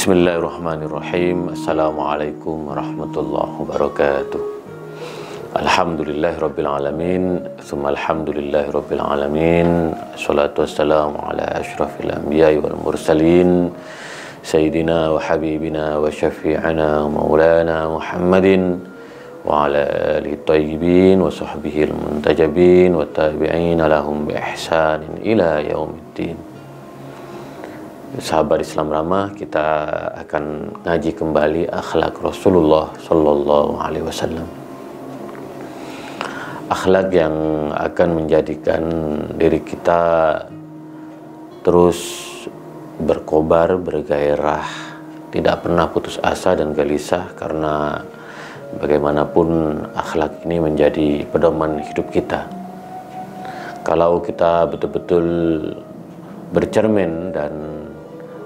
Bismillahirrahmanirrahim. Assalamualaikum warahmatullahi wabarakatuh. Alhamdulillahirabbil alamin, tsumma alhamdulillahirabbil alamin. Shalatu wassalamu ala asyrafil anbiya'i wal mursalin sayyidina wa habibina wa syafi'ina maulana Muhammadin wa ala alihi thayyibin wa sahbihi al-muntajabin wa tabi'ina lahum bi ihsanin ila yaumiddin. Sahabat Islam Ramah, kita akan ngaji kembali akhlak Rasulullah Sallallahu Alaihi Wasallam. Akhlak yang akan menjadikan diri kita terus berkobar, bergairah, tidak pernah putus asa dan gelisah, karena bagaimanapun akhlak ini menjadi pedoman hidup kita. Kalau kita betul-betul bercermin dan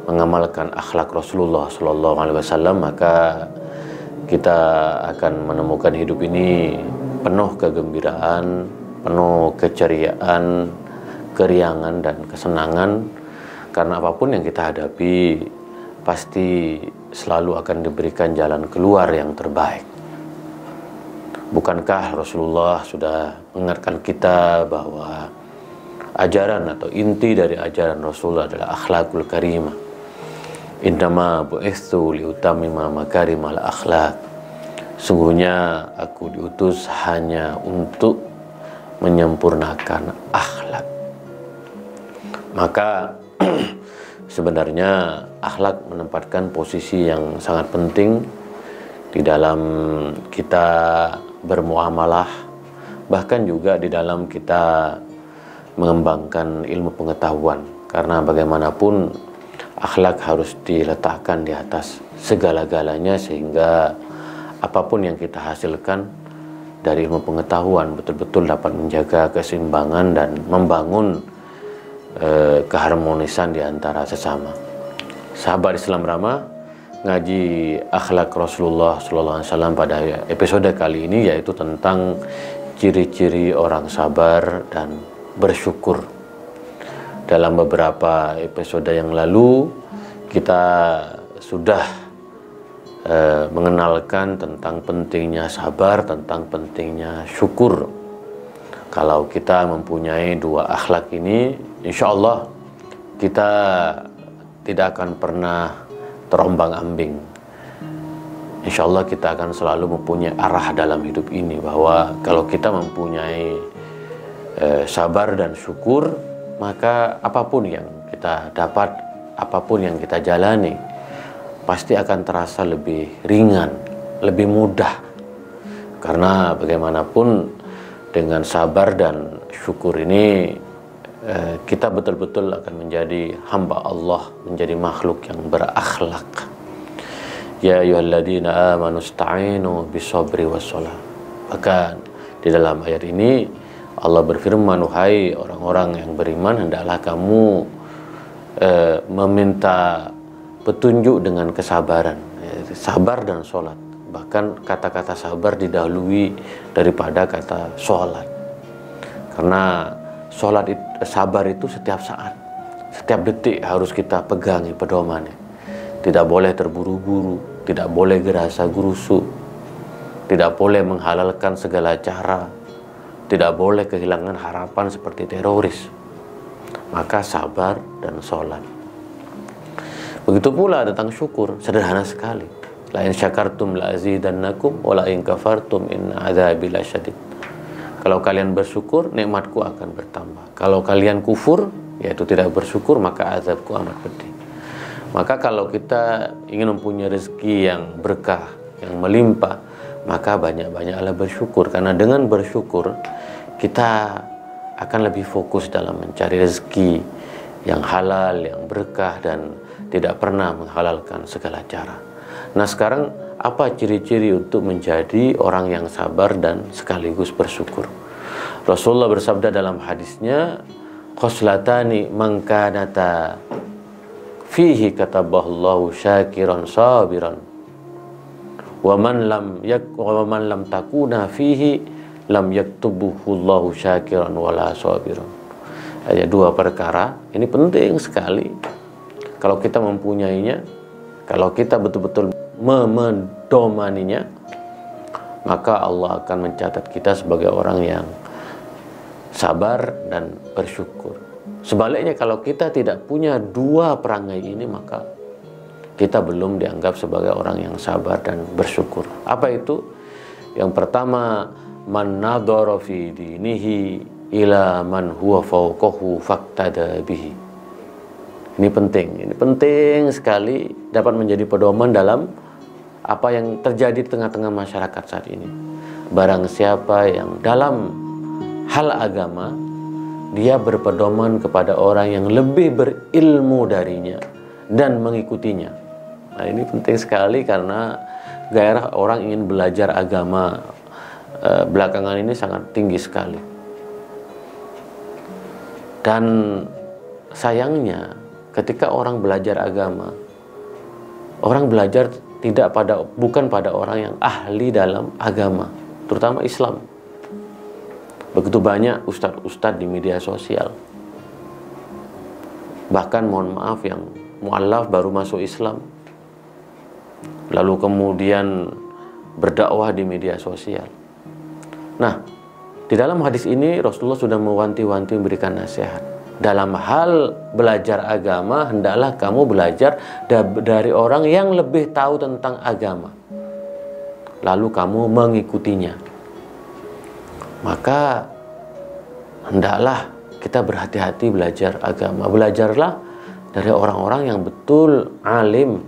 mengamalkan akhlak Rasulullah Sallallahu Alaihi Wasallam, maka kita akan menemukan hidup ini penuh kegembiraan, penuh keceriaan, keriangan dan kesenangan. Karena apapun yang kita hadapi, pasti selalu akan diberikan jalan keluar yang terbaik. Bukankah Rasulullah sudah mengingatkan kita bahwa ajaran atau inti dari ajaran Rasulullah adalah akhlakul karimah. Innama bu'itsu liutammima makarimal akhlak. Sungguhnya aku diutus hanya untuk menyempurnakan akhlak. Maka sebenarnya akhlak menempatkan posisi yang sangat penting di dalam kita bermuamalah, bahkan juga di dalam kita mengembangkan ilmu pengetahuan. Karena bagaimanapun akhlak harus diletakkan di atas segala-galanya, sehingga apapun yang kita hasilkan dari ilmu pengetahuan betul-betul dapat menjaga keseimbangan dan membangun keharmonisan di antara sesama. Sahabat Islam Ramah, ngaji akhlak Rasulullah SAW pada episode kali ini yaitu tentang ciri-ciri orang sabar dan bersyukur. Dalam beberapa episode yang lalu kita sudah mengenalkan tentang pentingnya sabar, tentang pentingnya syukur. Kalau kita mempunyai dua akhlak ini, insya Allah kita tidak akan pernah terombang-ambing. Insya Allah kita akan selalu mempunyai arah dalam hidup ini, bahwa kalau kita mempunyai sabar dan syukur, maka apapun yang kita dapat, apapun yang kita jalani, pasti akan terasa lebih ringan, lebih mudah. Karena bagaimanapun dengan sabar dan syukur ini, kita betul-betul akan menjadi hamba Allah, menjadi makhluk yang berakhlak. Ya ayyuhalladzina amanu ista'inu bisabri wassalah. Maka di dalam ayat ini Allah berfirman, wahai orang-orang yang beriman, hendaklah kamu meminta petunjuk dengan kesabaran, sabar dan sholat. Bahkan kata-kata sabar didahului daripada kata sholat, karena sabar itu setiap saat, setiap detik harus kita pegangi pedomannya. Tidak boleh terburu-buru, tidak boleh gerasa gerusu, tidak boleh menghalalkan segala cara, tidak boleh kehilangan harapan seperti teroris. Maka sabar dan sholat. Begitu pula tentang syukur, sederhana sekali. La in syakartum la azidannakum wa la in kafartum inna adzabi lasyadid. Kalau kalian bersyukur, nikmatku akan bertambah. Kalau kalian kufur, yaitu tidak bersyukur, maka azabku amat pedih. Maka kalau kita ingin mempunyai rezeki yang berkah, yang melimpah, maka banyak-banyaklah bersyukur. Karena dengan bersyukur kita akan lebih fokus dalam mencari rezeki yang halal, yang berkah, dan tidak pernah menghalalkan segala cara. Nah, sekarang apa ciri-ciri untuk menjadi orang yang sabar dan sekaligus bersyukur? Rasulullah bersabda dalam hadisnya, khoslatani man kanata fihi kataballahu syakiran sabiran wa man lam takuna fihi lam yaktubuhullahu syakiran wala sabiran. Ada dua perkara, ini penting sekali. Kalau kita mempunyainya, Kalau kita betul-betul medomaninya, maka Allah akan mencatat kita sebagai orang yang sabar dan bersyukur. Sebaliknya, kalau kita tidak punya dua perangai ini, maka kita belum dianggap sebagai orang yang sabar dan bersyukur. Apa itu? Yang pertama, man nadhara fi dinihi ila man huwa fawqahu faqtada bihi. Ini penting sekali dapat menjadi pedoman dalam apa yang terjadi di tengah-tengah masyarakat saat ini. Barang siapa yang dalam hal agama, dia berpedoman kepada orang yang lebih berilmu darinya dan mengikutinya. Nah, ini penting sekali karena gairah orang ingin belajar agama belakangan ini sangat tinggi sekali. Dan sayangnya ketika orang belajar agama, orang belajar bukan pada orang yang ahli dalam agama, terutama Islam. Begitu banyak ustadz-ustadz di media sosial, bahkan mohon maaf yang mu'allaf baru masuk Islam, lalu kemudian berdakwah di media sosial. Nah, di dalam hadis ini Rasulullah sudah mewanti-wanti memberikan nasihat. Dalam hal belajar agama, hendaklah kamu belajar dari orang yang lebih tahu tentang agama, lalu kamu mengikutinya. Maka hendaklah kita berhati-hati belajar agama. Belajarlah dari orang-orang yang betul alim,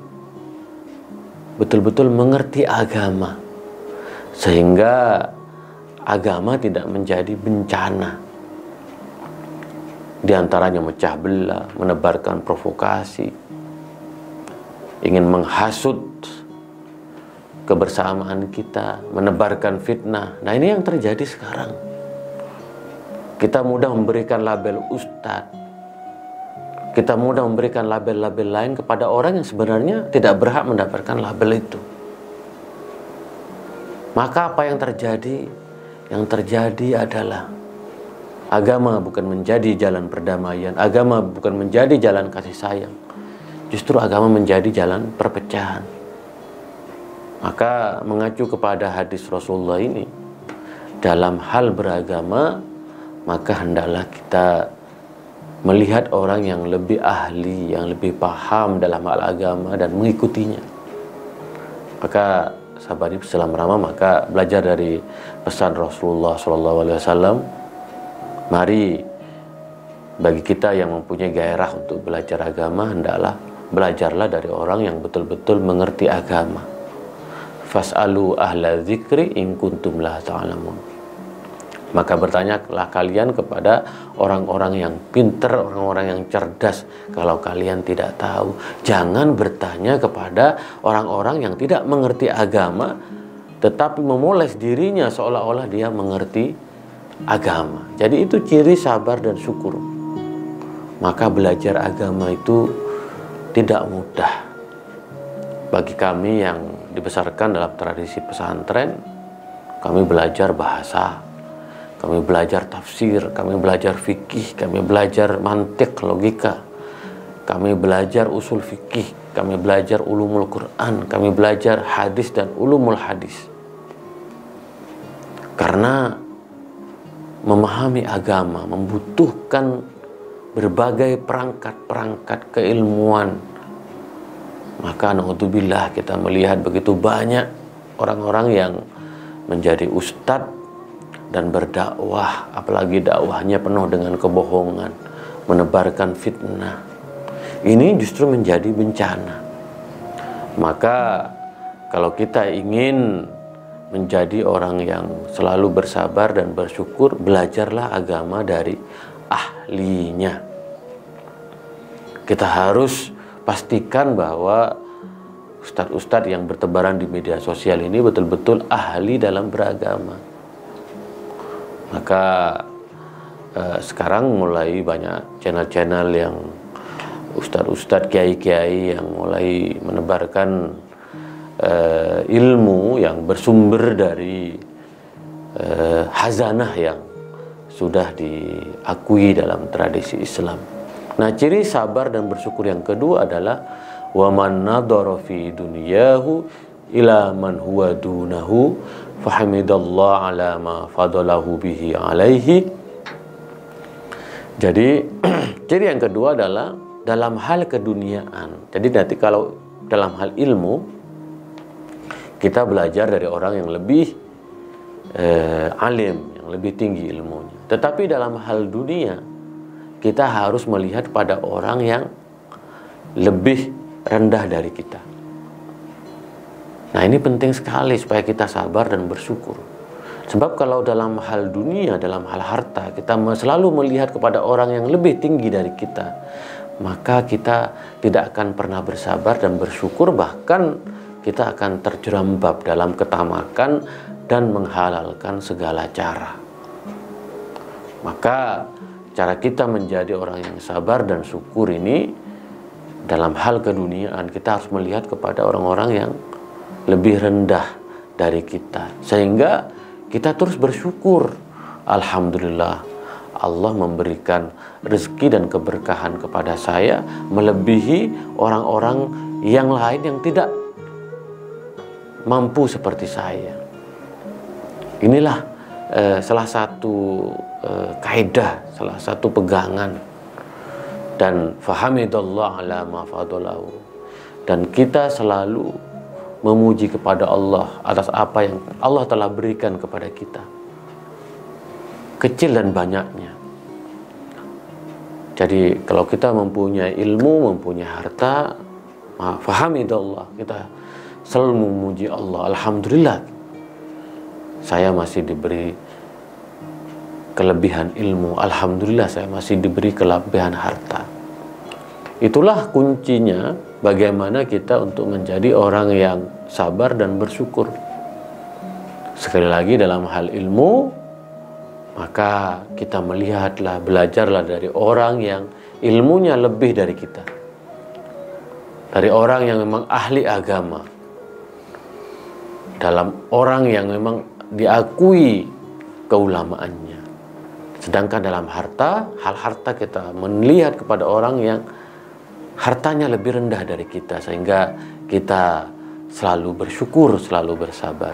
betul-betul mengerti agama, sehingga agama tidak menjadi bencana. Di antaranya mecah belah, menebarkan provokasi, ingin menghasut kebersamaan kita, menebarkan fitnah. Nah, ini yang terjadi sekarang. Kita mudah memberikan label ustadz, kita mudah memberikan label-label lain kepada orang yang sebenarnya tidak berhak mendapatkan label itu. Maka apa yang terjadi? Yang terjadi adalah agama bukan menjadi jalan perdamaian, agama bukan menjadi jalan kasih sayang. Justru agama menjadi jalan perpecahan. Maka mengacu kepada hadis Rasulullah ini, dalam hal beragama, maka hendaklah kita melihat orang yang lebih ahli, yang lebih paham dalam hal agama dan mengikutinya. Maka sahabat Islam ramah, maka belajar dari pesan Rasulullah SAW. Mari bagi kita yang mempunyai gairah untuk belajar agama, hendaklah belajarlah dari orang yang betul-betul mengerti agama. Fas'alu ahla dzikri in kuntum la ta'lamun. Maka bertanyalah kalian kepada orang-orang yang pintar, orang-orang yang cerdas, kalau kalian tidak tahu. Jangan bertanya kepada orang-orang yang tidak mengerti agama, tetapi memoles dirinya seolah-olah dia mengerti agama. Jadi itu ciri sabar dan syukur. Maka belajar agama itu tidak mudah. Bagi kami yang dibesarkan dalam tradisi pesantren, kami belajar bahasa, kami belajar tafsir, kami belajar fikih, kami belajar mantik, logika, kami belajar usul fikih, kami belajar ulumul Quran, kami belajar hadis dan ulumul hadis. Karena memahami agama membutuhkan berbagai perangkat-perangkat keilmuan. Maka naudzubillah, kita melihat begitu banyak orang-orang yang menjadi ustadz dan berdakwah, apalagi dakwahnya penuh dengan kebohongan, menebarkan fitnah. Ini justru menjadi bencana. Maka kalau kita ingin menjadi orang yang selalu bersabar dan bersyukur, belajarlah agama dari ahlinya. Kita harus pastikan bahwa ustadz-ustadz yang bertebaran di media sosial ini betul-betul ahli dalam beragama. Maka sekarang mulai banyak channel-channel yang ustadz-ustadz, kiai-kiai yang mulai menebarkan ilmu yang bersumber dari hazanah yang sudah diakui dalam tradisi Islam. Nah, ciri sabar dan bersyukur yang kedua adalah wa man nadhara fi dunyahu ila man huwa dunahu fahamidallah ala ma fadalahu bihi alaihi. Jadi ciri yang kedua adalah dalam hal keduniaan. Jadi nanti kalau dalam hal ilmu kita belajar dari orang yang lebih alim, yang lebih tinggi ilmunya. Tetapi dalam hal dunia kita harus melihat pada orang yang lebih rendah dari kita. Nah, ini penting sekali supaya kita sabar dan bersyukur. Sebab kalau dalam hal dunia, dalam hal harta, kita selalu melihat kepada orang yang lebih tinggi dari kita, maka kita tidak akan pernah bersabar dan bersyukur, bahkan kita akan terjerembab dalam ketamakan dan menghalalkan segala cara. Maka cara kita menjadi orang yang sabar dan syukur ini dalam hal keduniaan, kita harus melihat kepada orang-orang yang lebih rendah dari kita, sehingga kita terus bersyukur. Alhamdulillah, Allah memberikan rezeki dan keberkahan kepada saya melebihi orang-orang yang lain yang tidak mampu seperti saya. Inilah salah satu kaidah, salah satu pegangan. Dan fahamidallah ala ma fadalahu. Dan kita selalu memuji kepada Allah atas apa yang Allah telah berikan kepada kita, kecil dan banyaknya. Jadi kalau kita mempunyai ilmu, mempunyai harta, fahamidallah, kita selalu memuji Allah. Alhamdulillah, saya masih diberi kelebihan ilmu. Alhamdulillah, saya masih diberi kelebihan harta. Itulah kuncinya bagaimana kita untuk menjadi orang yang sabar dan bersyukur. Sekali lagi, dalam hal ilmu, maka kita melihatlah, belajarlah dari orang yang ilmunya lebih dari kita, dari orang yang memang ahli agama, dalam orang yang memang diakui keulamaannya. Sedangkan dalam harta, hal harta kita melihat kepada orang yang hartanya lebih rendah dari kita, sehingga kita selalu bersyukur, selalu bersabar.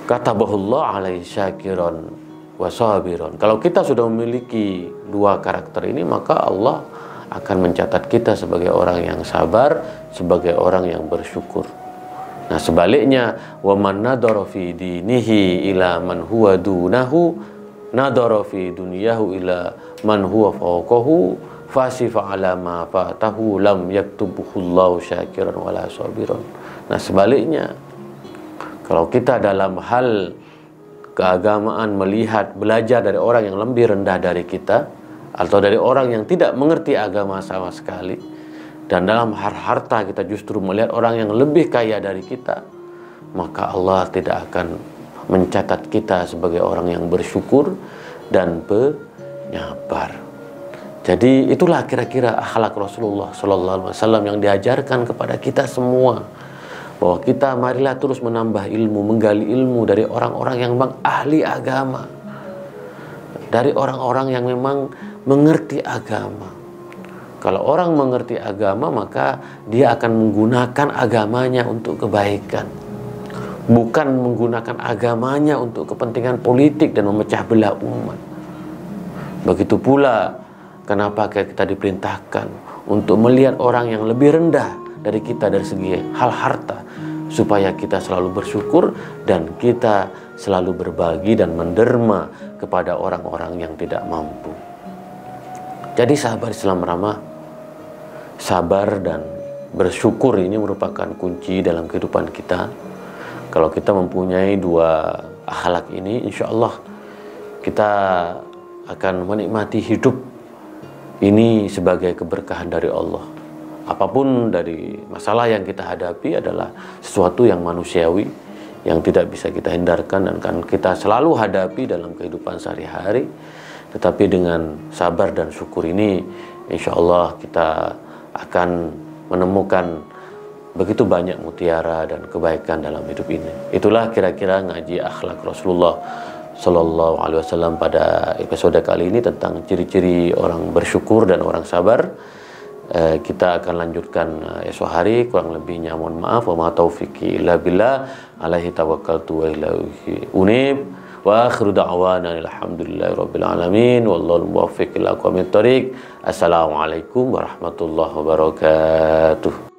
Katabahullah alaihi syakiron wa sabiron. Kalau kita sudah memiliki dua karakter ini, maka Allah akan mencatat kita sebagai orang yang sabar, sebagai orang yang bersyukur. Nah, sebaliknya, wa man nadhara fi dinihi ila man huwa dunahu nadhara fi dunyahu ila man huwa fawqahu fasifa ala ma fatahu lam yaktubuhullahu syakiran wala sabiran. Nah, sebaliknya, kalau kita dalam hal keagamaan melihat, belajar dari orang yang lebih rendah dari kita, atau dari orang yang tidak mengerti agama sama sekali, dan dalam harta kita justru melihat orang yang lebih kaya dari kita, maka Allah tidak akan mencatat kita sebagai orang yang bersyukur dan penyabar. Jadi itulah kira-kira akhlak Rasulullah SAW yang diajarkan kepada kita semua, bahwa kita marilah terus menambah ilmu, menggali ilmu dari orang-orang yang memang ahli agama, dari orang-orang yang memang mengerti agama. Kalau orang mengerti agama, maka dia akan menggunakan agamanya untuk kebaikan, bukan menggunakan agamanya untuk kepentingan politik dan memecah belah umat. Begitu pula kenapa kita diperintahkan untuk melihat orang yang lebih rendah dari kita dari segi hal harta, supaya kita selalu bersyukur dan kita selalu berbagi dan menderma kepada orang-orang yang tidak mampu. Jadi sahabat Islam ramah, sabar dan bersyukur ini merupakan kunci dalam kehidupan kita. Kalau kita mempunyai dua akhlak ini, insya Allah kita akan menikmati hidup ini sebagai keberkahan dari Allah. Apapun dari masalah yang kita hadapi adalah sesuatu yang manusiawi, yang tidak bisa kita hindarkan dan kan kita selalu hadapi dalam kehidupan sehari-hari. Tetapi dengan sabar dan syukur ini, insya Allah kita akan menemukan begitu banyak mutiara dan kebaikan dalam hidup ini. Itulah kira-kira ngaji akhlak Rasulullah Sallallahu Alaihi Wasallam pada episode kali ini tentang ciri-ciri orang bersyukur dan orang sabar. Kita akan lanjutkan esok hari. Kurang lebihnya mohon maaf. Wa ma taufiqi illa billah, alaihi tawakkaltu wa ilaihi unib. Wa akhiru da'wana alhamdulillahi rabbil alamin, wallahu muwaffiq ila aqwamit thoriq. Assalamualaikum warahmatullahi wabarakatuh.